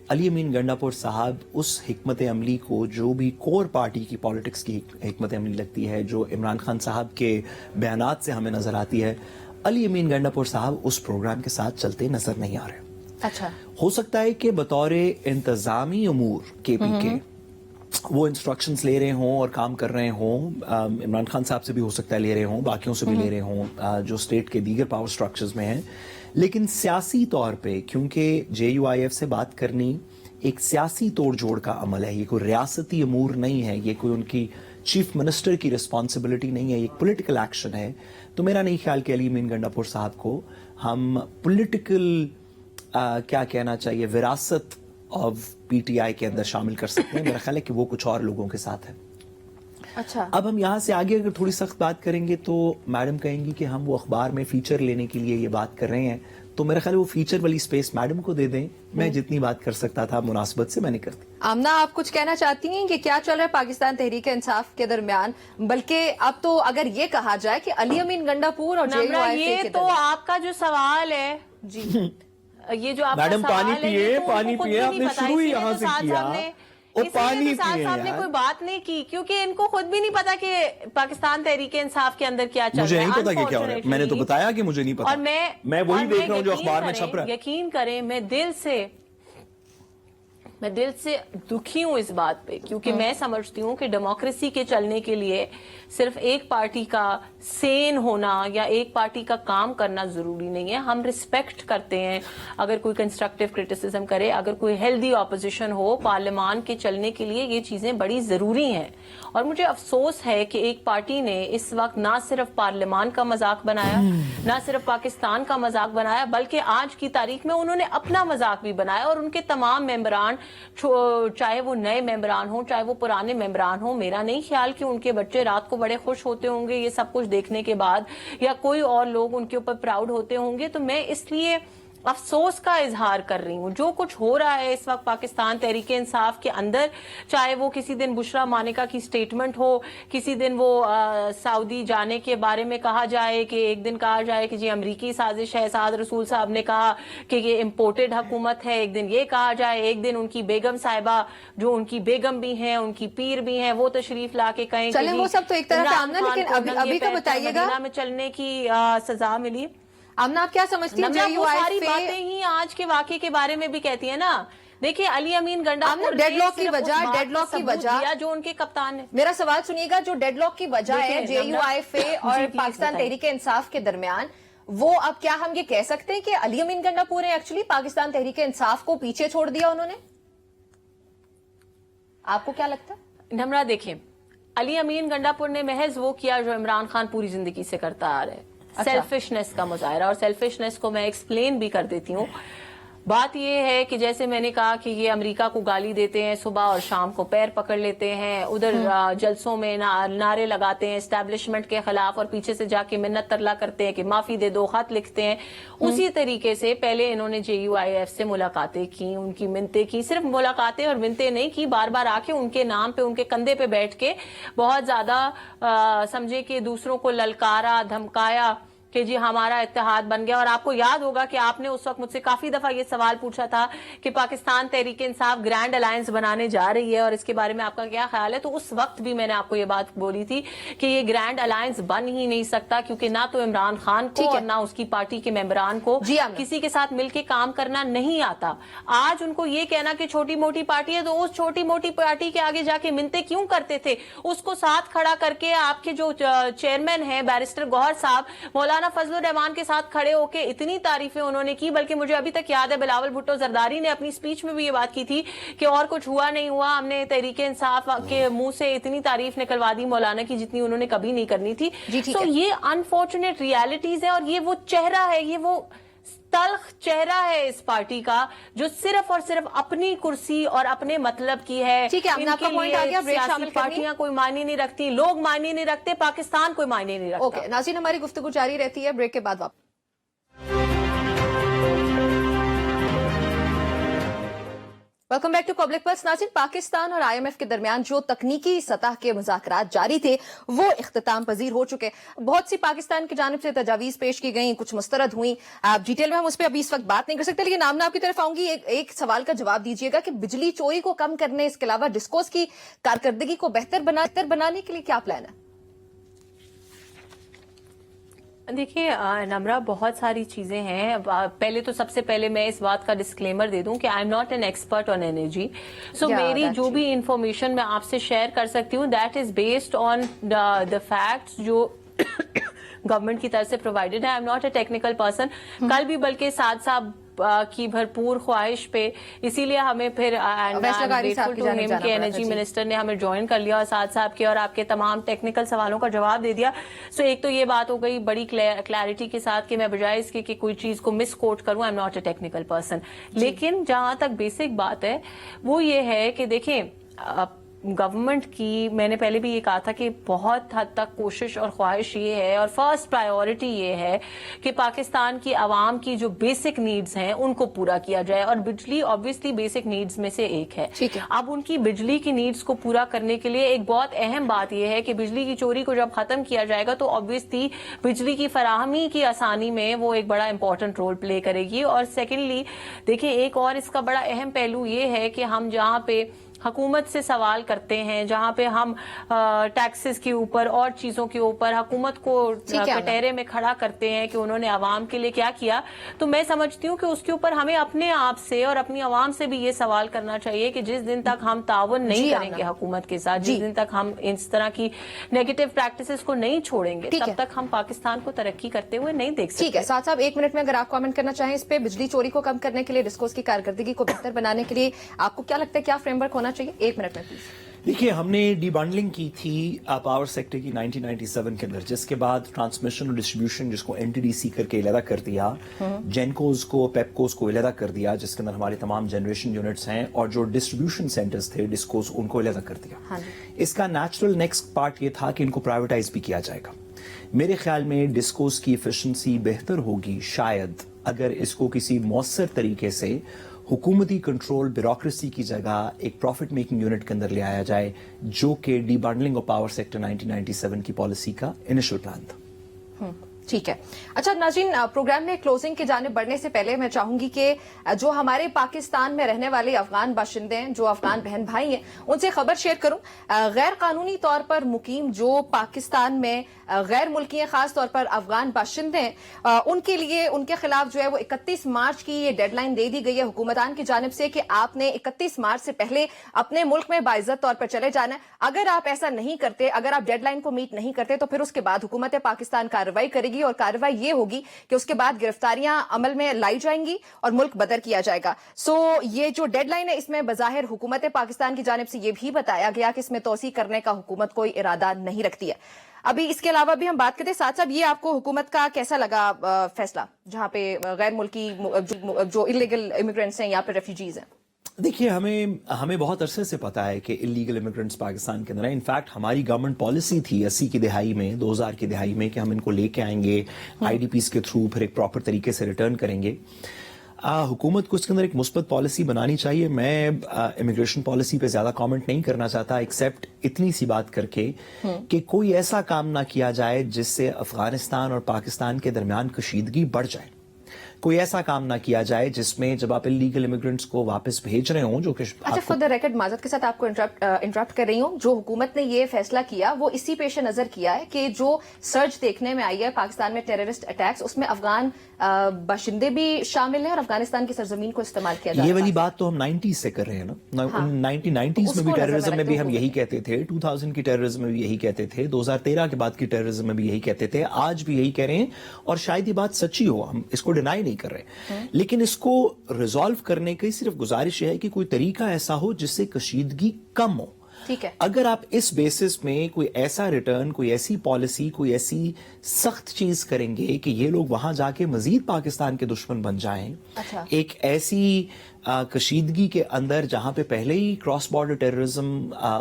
علی امین گنڈا پور صاحب اس حکمت عملی کو, جو بھی کور پارٹی کی پالیٹکس کی حکمت عملی لگتی ہے, جو عمران خان صاحب کے بیانات سے ہمیں نظر آتی ہے, علی امین گنڈا پور صاحب اس پروگرام کے ساتھ چلتے نظر نہیں آ رہے. اچھا, ہو سکتا ہے کہ بطور انتظامی امور کے پی کے وہ انسٹرکشنز لے رہے ہوں اور کام کر رہے ہوں. عمران خان صاحب سے بھی ہو سکتا ہے لے رہے ہوں, باقیوں سے بھی لے رہے ہوں جو اسٹیٹ کے دیگر پاور اسٹرکچرز میں ہیں. لیکن سیاسی طور پہ کیونکہ JUIF سے بات کرنی ایک سیاسی توڑ جوڑ کا عمل ہے, یہ کوئی ریاستی امور نہیں ہے, یہ کوئی ان کی چیف منسٹر کی رسپانسبلٹی نہیں ہے, یہ ایک پولیٹیکل ایکشن ہے. تو میرا نہیں خیال کہ علی امین گنڈا پور صاحب کو ہم پولیٹیکل کیا کہنا چاہیے وراثت آف PTI کے اندر شامل کر سکتے ہیں. میرا خیال ہے کہ وہ کچھ اور لوگوں کے ساتھ ہے. اچھا, اب ہم یہاں سے آگے اگر تھوڑی سخت بات کریں گے تو میڈم کہیں گی کہ ہم وہ اخبار میں فیچر لینے کے لیے یہ بات کر رہے ہیں, تو میرا خیال ہے وہ فیچر والی سپیس میڈم کو دے دیں. میں جتنی بات کر سکتا تھا مناسبت سے میں نے کر دی. آمنہ آپ کچھ کہنا چاہتی ہیں کہ کیا چل رہا ہے پاکستان تحریک انصاف کے درمیان؟ بلکہ اب تو اگر یہ کہا جائے کہ علی امین گنڈا پور اور JUIF یہ تو آپ کا جو سوال ہے, جی یہ جو آپ کا میڈم سوال پانی ہے, پیے, پانی پیے, آپ نے شروع ہی یہاں سے کیا. پانی صاحب نے کوئی بات نہیں کی کیونکہ ان کو خود بھی نہیں پتا کہ پاکستان تحریک انصاف کے اندر کیا چل رہا ہے. مجھے نہیں پتا کہ کیا ہو رہا ہے, میں نے تو بتایا کہ مجھے نہیں پتا, اور میں وہی دیکھ رہا ہوں جو اخبار میں چھپ رہا ہے. یقین کریں میں دل سے دکھی ہوں اس بات پہ, کیونکہ میں سمجھتی ہوں کہ ڈیموکریسی کے چلنے کے لیے صرف ایک پارٹی کا سین ہونا یا ایک پارٹی کا کام کرنا ضروری نہیں ہے. ہم ریسپیکٹ کرتے ہیں اگر کوئی کنسٹرکٹیو کرٹیسزم کرے, اگر کوئی ہیلدی اپوزیشن ہو. پارلیمان کے چلنے کے لیے یہ چیزیں بڑی ضروری ہیں. اور مجھے افسوس ہے کہ ایک پارٹی نے اس وقت نہ صرف پارلیمان کا مذاق بنایا, نہ صرف پاکستان کا مذاق بنایا, بلکہ آج کی تاریخ میں انہوں نے اپنا مذاق بھی بنایا. اور ان کے تمام ممبران, چاہے وہ نئے ممبران ہوں چاہے وہ پرانے ممبران ہوں, میرا نہیں خیال کہ ان کے بچے رات کو بڑے خوش ہوتے ہوں گے یہ سب کچھ دیکھنے کے بعد, یا کوئی اور لوگ ان کے اوپر پراؤڈ ہوتے ہوں گے. تو میں اس لیے अफसोस का इजहार कर रही हूँ। जो कुछ हो रहा है इस वक्त पाकिस्तान तहरीक इंसाफ के अंदर, चाहे वो किसी दिन बुशरा मानिका की स्टेटमेंट हो, किसी दिन वो सऊदी जाने के बारे में कहा जाए कि एक दिन कहा जाए कि जी अमरीकी साजिश है, साद रसूल साहब ने कहा कि ये इम्पोर्टेड हुकूमत है, एक दिन ये कहा जाए, एक दिन उनकी बेगम साहिबा जो उनकी बेगम भी हैं, उनकी पीर भी हैं, वो तशरीफ ला के कहें चलें, वो सब तो एक तरफ आमना, लेकिन अभी का बताइएगा मदीना में चलने की सजा मिली। आमना, आप क्या समझती हैं? वो सारी बातें ही आज के वाकये के बारे में भी कहती है ना। देखिए अली अमीन गंडापुर डेडलॉक की वजह जो उनके कप्तान है। मेरा सवाल सुनिएगा, जो डेडलॉक की वजह है JUIFA और पाकिस्तान तहरीक इंसाफ के दरमियान, वो अब क्या हम ये कह सकते हैं कि अली अमीन गंडापुर ने एक्चुअली पाकिस्तान तहरीक इंसाफ को पीछे छोड़ दिया उन्होंने? आपको क्या लगता है? नमरा देखें, अली अमीन गंडापुर ने महज वो किया जो इमरान खान पूरी जिंदगी से करता आ रहा है, सेल्फिशनेस का मुजाहरा। और सेल्फिशनेस को मैं एक्सप्लेन भी कर देती हूँ। बात यह है कि जैसे मैंने कहा कि ये अमेरिका को गाली देते हैं, सुबह और शाम को पैर पकड़ लेते हैं, उधर जलसों में नारे लगाते हैं एस्टैब्लिशमेंट के खिलाफ, और पीछे से जाके मिन्नत तरला करते हैं कि माफी दे दो, खत लिखते हैं। उसी तरीके से पहले इन्होंने JUIF से मुलाकातें की, उनकी मिन्नतें की, सिर्फ मुलाकातें और मिन्नतें नहीं की, बार बार आके उनके नाम पे, उनके कंधे पे बैठ के बहुत ज्यादा समझे कि दूसरों को ललकारा, धमकाया कि जी हमारा इत्तेहाद बन गया। और आपको याद होगा कि आपने उस वक्त मुझसे काफी दफा ये सवाल पूछा था कि पाकिस्तान तहरीक इंसाफ ग्रैंड अलायंस बनाने जा रही है और इसके बारे में आपका क्या ख्याल है। तो उस वक्त भी मैंने आपको ये बात बोली थी कि ये ग्रैंड अलायंस बन ही नहीं सकता, क्योंकि ना तो इमरान खान को और ना उसकी पार्टी के मेंबरान को किसी के साथ मिलकर काम करना नहीं आता। आज उनको ये कहना कि छोटी मोटी पार्टी है, तो उस छोटी मोटी पार्टी के आगे जाके मिन्नतें क्यों करते थे? उसको साथ खड़ा करके आपके जो चेयरमैन है बैरिस्टर गौहर साहब, मौलाना फजलुर रहमान के साथ खड़े होके इतनी तारीफें उन्होंने की, बल्कि मुझे अभी तक याद है बिलावल भुट्टो जरदारी ने अपनी स्पीच में भी ये बात की थी कि और कुछ हुआ नहीं हुआ, हमने तहरीक इंसाफ के मुंह से इतनी तारीफ निकलवा दी मौलाना की जितनी उन्होंने कभी नहीं करनी थी। तो ये अनफॉर्चुनेट रियलिटीज है, और ये वो चेहरा है, ये वो तल्ख चेहरा है इस पार्टी का जो सिर्फ और सिर्फ अपनी कुर्सी और अपने मतलब की है। ठीक है, आपका पॉइंट आ गया। ब्रेक शामिल पार्टियां कोई मायने नहीं रखती, लोग मायने नहीं रखते, पाकिस्तान कोई मायने नहीं रखता। ओके नाज़रीन, हमारी गुफ्तगू जारी रहती है, ब्रेक के बाद वापस। Welcome back to public Pulse. नाज़रीन, पाकिस्तान और IMF के दरमियान जो तकनीकी सतह के मुज़ाकरात जारी थे वो इख्तिताम पजीर हो चुके। बहुत सी पाकिस्तान की जानिब से तजावीज़ पेश की गई, कुछ मुस्तरद हुई। आप डिटेल में हम उस पर अभी इस वक्त बात नहीं कर सकते, लेकिन आमना आपकी तरफ आऊंगी। एक सवाल का जवाब दीजिएगा कि बिजली चोरी को कम करने, इसके अलावा डिस्कोस की कारकर्दगी को बेहतर बनाने के लिए क्या प्लान है? देखिए नम्रा, बहुत सारी चीजें हैं। पहले तो सबसे पहले मैं इस बात का डिस्क्लेमर दे दूं कि I am not an expert on energy, so मेरी जो भी इंफॉर्मेशन मैं आपसे शेयर कर सकती हूँ that is based on the facts जो गवर्नमेंट की तरफ से प्रोवाइडेड है। आई am not a technical person. कल भी बल्कि साद साहब की भरपूर ख्वाहिश पे, इसीलिए हमें फिर एनर्जी मिनिस्टर ने हमें ज्वाइन कर लिया और साथ साहब के और आपके तमाम टेक्निकल सवालों का जवाब दे दिया। सो एक तो ये बात हो गई बड़ी क्लैरिटी के साथ कि मैं बजाय इसके कि कोई चीज को मिस कोट करूं, आई am not a technical person. लेकिन जहां तक बेसिक बात है वो ये है कि देखें, गवर्नमेंट की, मैंने पहले भी ये कहा था कि बहुत हद तक कोशिश और ख्वाहिश ये है और फर्स्ट प्रायोरिटी ये है कि पाकिस्तान की आवाम की जो बेसिक नीड्स हैं उनको पूरा किया जाए, और बिजली ऑब्वियसली बेसिक नीड्स में से एक है। अब उनकी बिजली की नीड्स को पूरा करने के लिए एक बहुत अहम बात यह है कि बिजली की चोरी को जब खत्म किया जाएगा तो ऑब्वियसली बिजली की फराहमी की आसानी में वो एक बड़ा इंपॉर्टेंट रोल प्ले करेगी। और सेकेंडली देखिए, एक और इसका बड़ा अहम पहलू ये है कि हम जहाँ पे हुकूमत से सवाल करते हैं, जहां पे हम टैक्सेस के ऊपर और चीजों के ऊपर हुकूमत को कटहरे में खड़ा करते हैं कि उन्होंने आवाम के लिए क्या किया, तो मैं समझती हूँ कि उसके ऊपर हमें अपने आप से और अपनी आवाम से भी ये सवाल करना चाहिए कि जिस दिन तक हम ताउन नहीं करेंगे हुकूमत के साथ, जिस दिन तक हम इस तरह की नेगेटिव प्रैक्टिसेस को नहीं छोड़ेंगे, तब तक हम पाकिस्तान को तरक्की करते हुए नहीं देख सकते। ठीक है साहब, 1 मिनट में अगर आप कमेंट करना चाहें इस पे, बिजली चोरी को कम करने के लिए, डिस्कोस की कारकर्दगी को बेहतर बनाने के लिए आपको क्या लगता है, क्या फ्रेमवर्क होना चाहिए? 1 मिनट में प्लीज। देखिए, हमने डीबंडलिंग की थी पावर सेक्टर की 1997 के अंदर, जिसके बाद ट्रांसमिशन और डिस्ट्रीब्यूशन जिसको NTDC करके अलहदा कर दिया, जेनकोस को, पेपकोस को अलहदा कर दिया, जिसके अंदर हमारे तमाम जनरेशन यूनिट्स हैं, और जो डिस्ट्रीब्यूशन सेंटर्स थे डिस्कोस, उनको अलहदा कर दिया। इसका नेचुरल नेक्स्ट पार्ट ये था कि इनको प्राइवेटाइज भी किया जाएगा। میرے خیال میں ڈسکورس کی ایفیشنسی بہتر ہوگی شاید اگر اس کو کسی مؤثر طریقے سے حکومتی کنٹرول بیوروکریسی کی جگہ ایک پروفٹ میکنگ یونٹ کے اندر لے آیا جائے، جو کہ D bundling of power sector 1997 کی پالیسی کا انیشل پلان تھا۔ ٹھیک ہے، اچھا ناظرین، پروگرام میں کلوزنگ کی جانب بڑھنے سے پہلے میں چاہوں گی کہ جو ہمارے پاکستان میں رہنے والے افغان باشندے ہیں، جو افغان بہن بھائی ہیں، ان سے خبر شیئر کروں۔ غیر قانونی طور پر مقیم جو پاکستان میں غیر ملکی ہیں، خاص طور پر افغان باشندے ہیں، ان کے لیے ان کے خلاف جو ہے وہ 31 مارچ کی یہ ڈیڈ لائن دے دی گئی ہے حکومتان کی جانب سے کہ آپ نے 31 مارچ سے پہلے اپنے ملک میں باعزت طور پر چلے جانا ہے۔ اگر آپ ایسا نہیں کرتے، اگر آپ ڈیڈ لائن کو میٹ نہیں کرتے، تو پھر اس کے بعد حکومت پاکستان کارروائی کرے گی، اور کارروائی یہ ہوگی کہ اس کے بعد گرفتاریاں عمل میں لائی جائیں گی اور ملک بدر کیا جائے گا۔ سو یہ جو ڈیڈ لائن ہے، اس میں بظاہر حکومت پاکستان کی جانب سے یہ بھی بتایا گیا کہ اس میں توسیع کرنے کا حکومت کوئی ارادہ نہیں رکھتی ہے۔ ابھی اس کے علاوہ بھی ہم بات کرتے ہیں ساتھ ساتھ، یہ آپ کو حکومت کا کیسا لگا فیصلہ، جہاں پہ غیر ملکی جو الیگل امیگرینٹس ہیں یا پھر ریفیوجیز ہیں؟ دیکھیے، ہمیں بہت عرصے سے پتا ہے کہ انلیگل امیگرینٹس پاکستان کے اندر ہیں۔ انفیکٹ ہماری گورنمنٹ پالیسی تھی 80 کی دہائی میں، 2000 کی دہائی میں، کہ ہم ان کو لے کے آئیں گے آئی ڈی پیز کے تھرو، پھر ایک پراپر طریقے سے ریٹرن کریں گے۔ حکومت کو اس کے اندر ایک مثبت پالیسی بنانی چاہیے۔ میں امیگریشن پالیسی پہ زیادہ کامنٹ نہیں کرنا چاہتا، ایکسیپٹ اتنی سی بات کر کے کہ کوئی ایسا کام نہ کیا جائے جس سے افغانستان اور پاکستان کے درمیان کشیدگی بڑھ جائے۔ کوئی ایسا کام نہ کیا جائے جس میں جب آپ انلیگل امیگرینٹس کو واپس بھیج رہے ہوں، جو کہ اچھا، فور دا ریکارڈ معذرت کے ساتھ آپ کو انٹرپٹ کر رہی ہوں، جو حکومت نے یہ فیصلہ کیا وہ اسی پیش نظر کیا ہے کہ جو سرج دیکھنے میں آئی ہے پاکستان میں ٹیررسٹ اٹیکس، اس میں افغان باشندے بھی شامل ہیں اور افغانستان کی سرزمین کو استعمال کیا جا رہا ہے۔ یہ والی بات تو ہم 90s سے کر رہے ہیں نا، 1990s میں بھی ٹیررزم میں بھی ہم یہی کہتے تھے، 2000 کی ٹیررزم میں بھی یہی کہتے تھے، 2013 کے بعد کی ٹیررزم میں بھی یہی کہتے تھے، آج بھی یہی کہہ رہے ہیں، اور شاید یہ بات سچی ہو، ہم اس کو ڈینائی نہیں کر رہے، لیکن اس کو ریزالو کرنے کی صرف گزارش ہے کہ کوئی طریقہ ایسا ہو جس سے کشیدگی کم ہو۔ ٹھیک ہے، اگر آپ اس بیسس میں کوئی ایسا ریٹرن، کوئی ایسی پالیسی، کوئی ایسی سخت چیز کریں گے کہ یہ لوگ وہاں جا کے مزید پاکستان کے دشمن بن جائیں، ایک ایسی کشیدگی کے اندر جہاں پہ پہلے ہی کراس بارڈر ٹیررزم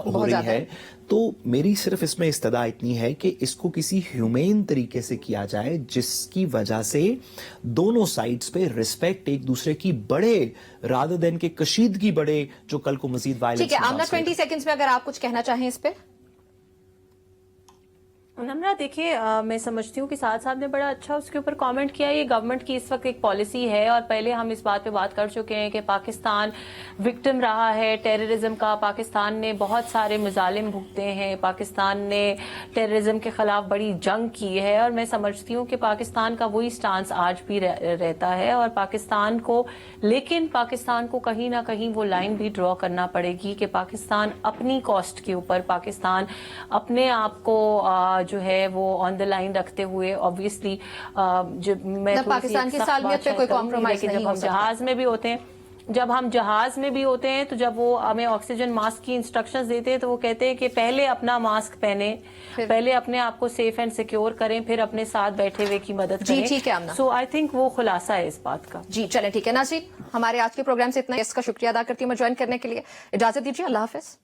ہو رہی ہے، تو میری صرف اس میں استدعا اتنی ہے کہ اس کو کسی ہیومین طریقے سے کیا جائے جس کی وجہ سے دونوں سائڈز پہ رسپیکٹ ایک دوسرے کی بڑھے، رادر دین کہ کشیدگی بڑھے جو کل کو مزید وائلنس۔ ٹھیک ہے، آمنہ 20 سیکنڈز میں اگر آپ کچھ کہنا چاہیں اس پہ۔ نمرہ، دیکھیے، میں سمجھتی ہوں کہ سعد صاحب نے بڑا اچھا اس کے اوپر کامنٹ کیا۔ یہ گورنمنٹ کی اس وقت ایک پالیسی ہے، اور پہلے ہم اس بات پہ بات کر چکے ہیں کہ پاکستان وکٹم رہا ہے ٹیررزم کا، پاکستان نے بہت سارے مظالم بھگتے ہیں، پاکستان نے ٹیررزم کے خلاف بڑی جنگ کی ہے، اور میں سمجھتی ہوں کہ پاکستان کا وہی سٹانس آج بھی رہتا ہے، اور پاکستان کو کہیں نہ کہیں وہ لائن بھی ڈرا کرنا پڑے گی کہ پاکستان اپنی کاسٹ کے اوپر، پاکستان اپنے آپ کو جو ہے وہ آن دا لائن رکھتے ہوئے، obviously میں پاکستان کی سالمیت پہ کوئی کمپرومائز نہیں ہو سکتا۔ جہاز میں بھی ہوتے ہیں، جب ہم جہاز میں بھی ہوتے ہیں تو جب وہ ہمیں آکسیجن ماسک کی انسٹرکشنز دیتے ہیں تو وہ کہتے ہیں کہ پہلے اپنا ماسک پہنیں، پہلے اپنے آپ کو سیف اینڈ سیکیور کریں، پھر اپنے ساتھ بیٹھے ہوئے کی مدد کریں۔ جی ٹھیک ہے آمنہ، سو آئی تھنک وہ خلاصہ ہے اس بات کا۔ جی چلیں ٹھیک ہے ناظرین، ہمارے آج کے پروگرام سے اتنا، اس کا شکریہ ادا کرتی ہوں میں جوائن کرنے کے لیے، اجازت دیجیے، اللہ حافظ۔